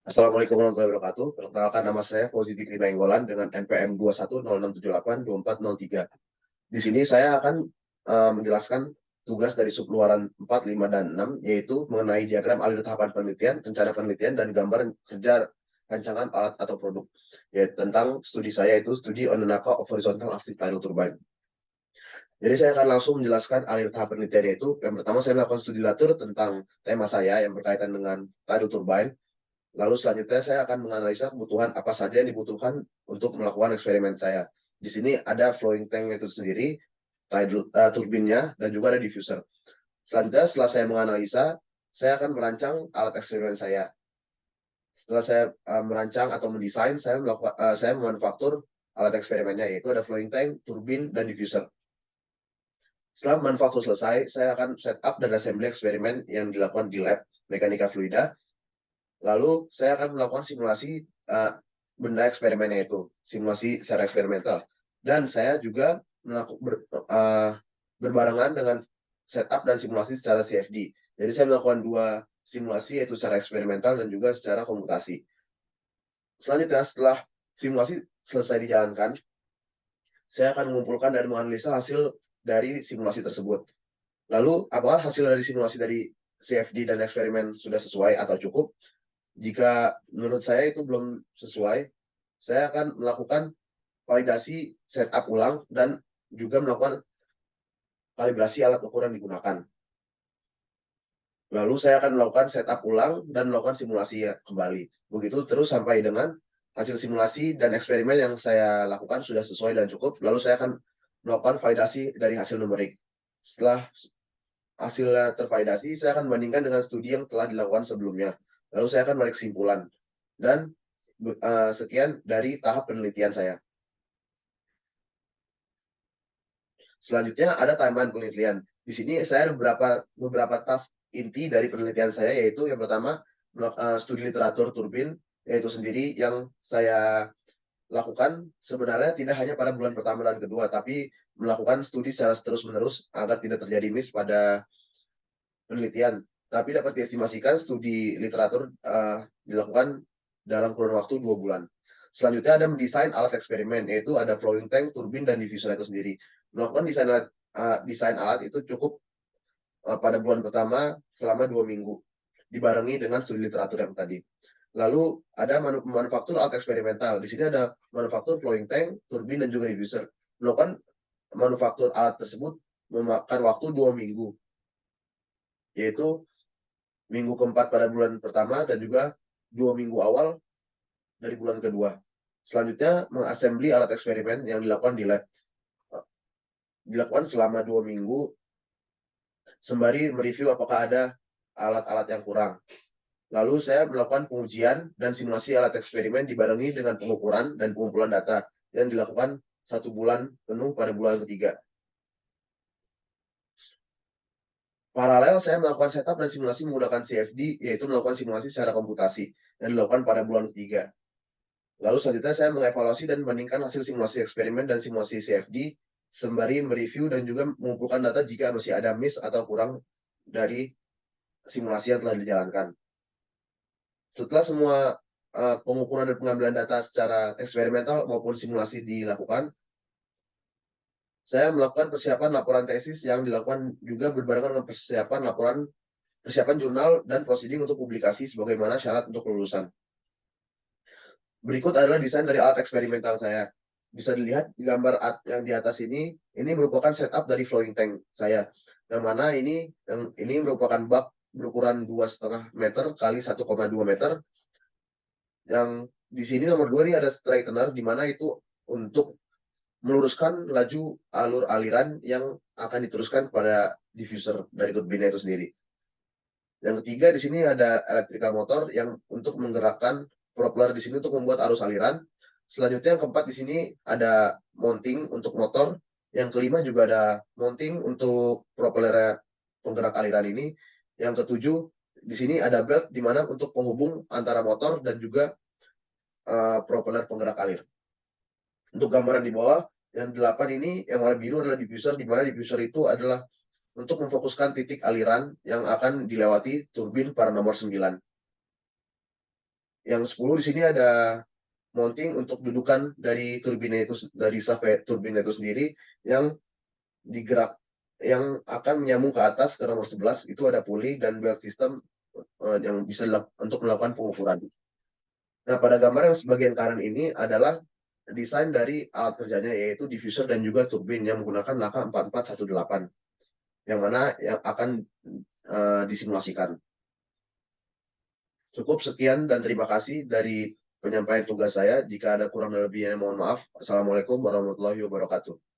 Assalamualaikum warahmatullahi wabarakatuh. Perkenalkan nama saya Fauzi Fikri Nainggolan dengan NPM 2106782403. Di sini saya akan menjelaskan tugas dari subluaran 4, 5, dan 6, yaitu mengenai diagram alur tahapan penelitian, rencana penelitian, dan gambar kerja rancangan alat atau produk. Yaitu tentang studi saya itu studi on the Naka of Horizontal Active Tidal Turbine. Jadi saya akan langsung menjelaskan alur tahap penelitian yaitu yang pertama saya melakukan studi latur tentang tema saya yang berkaitan dengan tidal turbine. Lalu selanjutnya saya akan menganalisa kebutuhan apa saja yang dibutuhkan untuk melakukan eksperimen saya. Di sini ada flowing tank itu sendiri, turbinnya, dan juga ada diffuser. Selanjutnya setelah saya menganalisa, saya akan merancang alat eksperimen saya. Setelah saya merancang atau mendesain, saya memanufaktur alat eksperimennya, yaitu ada flowing tank, turbin, dan diffuser. Setelah manufaktur selesai, saya akan setup dan assembly eksperimen yang dilakukan di lab mekanika fluida. Lalu saya akan melakukan simulasi benda eksperimennya itu, simulasi secara eksperimental. Dan saya juga berbarengan dengan setup dan simulasi secara CFD. Jadi saya melakukan dua simulasi yaitu secara eksperimental dan juga secara komputasi. Selanjutnya setelah simulasi selesai dijalankan, saya akan mengumpulkan dan menganalisa hasil dari simulasi tersebut. Lalu, apakah hasil dari simulasi dari CFD dan eksperimen sudah sesuai atau cukup? Jika menurut saya itu belum sesuai, saya akan melakukan validasi setup ulang dan juga melakukan kalibrasi alat ukur yang digunakan. Lalu saya akan melakukan setup ulang dan melakukan simulasi kembali. Begitu terus sampai dengan hasil simulasi dan eksperimen yang saya lakukan sudah sesuai dan cukup. Lalu saya akan melakukan validasi dari hasil numerik. Setelah hasilnya tervalidasi, saya akan bandingkan dengan studi yang telah dilakukan sebelumnya. Lalu saya akan menarik kesimpulan. Dan sekian dari tahap penelitian saya. Selanjutnya ada timeline penelitian. Di sini saya ada beberapa task inti dari penelitian saya, yaitu yang pertama studi literatur turbin, yaitu sendiri yang saya lakukan sebenarnya tidak hanya pada bulan pertama dan kedua, tapi melakukan studi secara terus-menerus agar tidak terjadi miss pada penelitian. Tapi dapat diestimasikan studi literatur dilakukan dalam kurun waktu 2 bulan. Selanjutnya ada mendesain alat eksperimen, yaitu ada flowing tank, turbin, dan diffuser itu sendiri. Melakukan desain alat itu cukup pada bulan pertama selama 2 minggu, dibarengi dengan studi literatur yang tadi. Lalu ada manufaktur alat eksperimental. Di sini ada manufaktur flowing tank, turbin, dan juga diffuser. Melakukan manufaktur alat tersebut memakan waktu 2 minggu, yaitu minggu keempat pada bulan pertama dan juga 2 minggu awal dari bulan kedua. Selanjutnya mengassembly alat eksperimen yang dilakukan di lab. Dilakukan selama 2 minggu sembari mereview apakah ada alat-alat yang kurang. Lalu saya melakukan pengujian dan simulasi alat eksperimen dibarengi dengan pengukuran dan pengumpulan data yang dilakukan 1 bulan penuh pada bulan ketiga. Paralel saya melakukan setup dan simulasi menggunakan CFD, yaitu melakukan simulasi secara komputasi yang dilakukan pada bulan ketiga. Lalu selanjutnya saya mengevaluasi dan membandingkan hasil simulasi eksperimen dan simulasi CFD sembari mereview dan juga mengumpulkan data jika masih ada miss atau kurang dari simulasi yang telah dijalankan. Setelah semua pengukuran dan pengambilan data secara eksperimental maupun simulasi dilakukan, saya melakukan persiapan laporan tesis yang dilakukan juga berbarengan dengan persiapan jurnal dan proceeding untuk publikasi sebagaimana syarat untuk kelulusan. Berikut adalah desain dari alat eksperimental saya. Bisa dilihat di gambar yang di atas ini merupakan setup dari flowing tank saya. Yang mana ini merupakan bak berukuran 2,5 meter kali 1,2 meter. Yang di sini nomor 2 ini ada straightener, di mana itu untuk meluruskan laju alur aliran yang akan diteruskan pada diffuser dari turbinnya itu sendiri. Yang ketiga di sini ada electrical motor yang untuk menggerakkan propeller di sini untuk membuat arus aliran. Selanjutnya yang keempat di sini ada mounting untuk motor. Yang kelima juga ada mounting untuk propeller penggerak aliran ini. Yang ketujuh di sini ada belt di mana untuk penghubung antara motor dan juga propeller penggerak alir. Untuk gambaran di bawah yang 8 ini yang warna biru adalah diffuser, di mana diffuser itu adalah untuk memfokuskan titik aliran yang akan dilewati turbin pada nomor 9. Yang 10 di sini ada mounting untuk dudukan dari turbina itu dari shaft turbina itu sendiri yang digerak yang akan menyambung ke atas ke nomor 11 itu ada puli dan belt system yang bisa untuk melakukan pengukuran. Nah, pada gambar yang sebagian kanan ini adalah desain dari alat kerjanya yaitu diffuser dan juga turbin yang menggunakan laka 4418 yang mana yang akan disimulasikan. Cukup sekian dan terima kasih dari penyampaian tugas saya. Jika ada kurang dan lebihnya mohon maaf. Assalamualaikum warahmatullahi wabarakatuh.